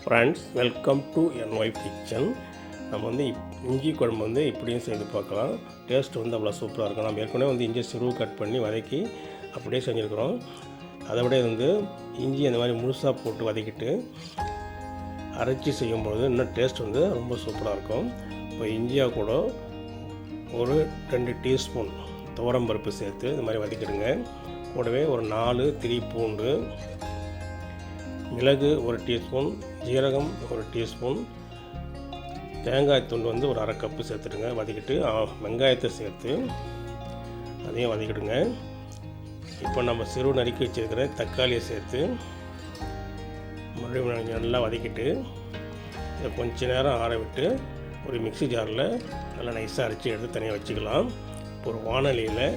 Friends, welcome to N wife kitchen. நம்ம வந்து இஞ்சி குழம்பு வந்து இப்படியும் செய்து பார்க்கலாம். டேஸ்ட் வந்து அவ்வளோ சூப்பராக இருக்கும். நம்ம ஏற்கனவே வந்து இஞ்சி சிறுவு கட் பண்ணி வதக்கி அப்படியே செஞ்சுருக்கிறோம். அதை விட வந்து இஞ்சி அந்த மாதிரி முழுசாக போட்டு வதக்கிட்டு அரைச்சி செய்யும்பொழுது இன்னும் டேஸ்ட் வந்து ரொம்ப சூப்பராக இருக்கும். இப்போ இஞ்சியாக கூட ஒரு 2 டீஸ்பூன் துவரம்பருப்பு சேர்த்து இந்த மாதிரி வதக்கிடுங்க. கூடவே ஒரு 4 திரி பூண்டு, மிளகு 1 டீஸ்பூன், ஜீரகம் 1 டீஸ்பூன், தேங்காய் துண்டு வந்து ஒரு 1/2 கப்பு சேர்த்துடுங்க. வதக்கிட்டு வெங்காயத்தை சேர்த்து அதையும் வதக்கிடுங்க. இப்போ நம்ம சிறு நறுக்கி வச்சுருக்கிற தக்காளியை சேர்த்து மறுபடியும் நல்லா வதக்கிட்டு இதை கொஞ்ச நேரம் ஆற விட்டு ஒரு மிக்ஸி ஜாரில் நல்லா நைஸாக அரைச்சி எடுத்து தனியாக வச்சுக்கலாம். ஒரு வாணலியில்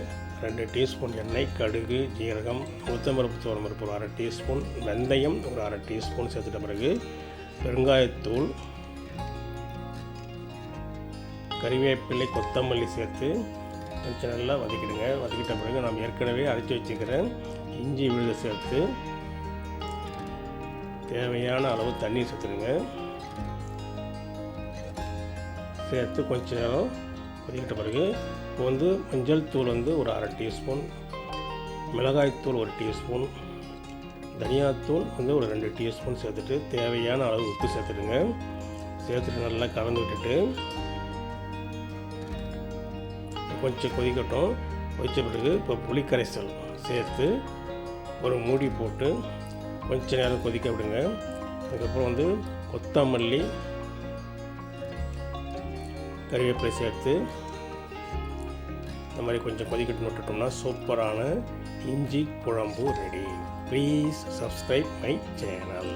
2 டீஸ்பூன் எண்ணெய், கடுகு, ஜீரகம், உளுத்தம்பருப்பு, துவரம்பருப்பு ஒரு 1/2 டீஸ்பூன், வெந்தயம் ஒரு 1/2 டீஸ்பூன் சேர்த்துட்ட பிறகு பெருங்காயத்தூள், கறிவேப்பிலை, கொத்தமல்லி சேர்த்து கொஞ்சம் நல்லா வதக்கிடுங்க. வதக்கிட்ட பிறகு நாம் ஏற்கனவே அரைச்சி வச்சுக்கிற இஞ்சி விழுதை சேர்த்து தேவையான அளவு தண்ணி சேர்த்துடுங்க. சேர்த்து கொஞ்ச நேரம் கொதிக்கிட்ட பிறகு இப்போ வந்து மஞ்சள் தூள் வந்து ஒரு 1/2 டீஸ்பூன், மிளகாய்த்தூள் 1 டீஸ்பூன், தனியாத்தூள் வந்து ஒரு 2 டீஸ்பூன் சேர்த்துட்டு தேவையான அளவு உப்பு சேர்த்துடுங்க. சேர்த்துட்டு நல்லா கலந்து விட்டுட்டு கொஞ்சம் கொதிக்கட்டும். கொதித்த பிறகு இப்போ புளிக்கரைசல் சேர்த்து ஒரு மூடி போட்டு கொஞ்ச நேரம் கொதிக்க விடுங்க. அதுக்கப்புறம் வந்து கொத்தமல்லி, கறிவேப்பிலை சேர்த்து இந்த மாதிரி கொஞ்சம் கொதிக்கட்டு விட்டுட்டோம்னா சூப்பரான இஞ்சி குழம்பு ready. Please subscribe my channel.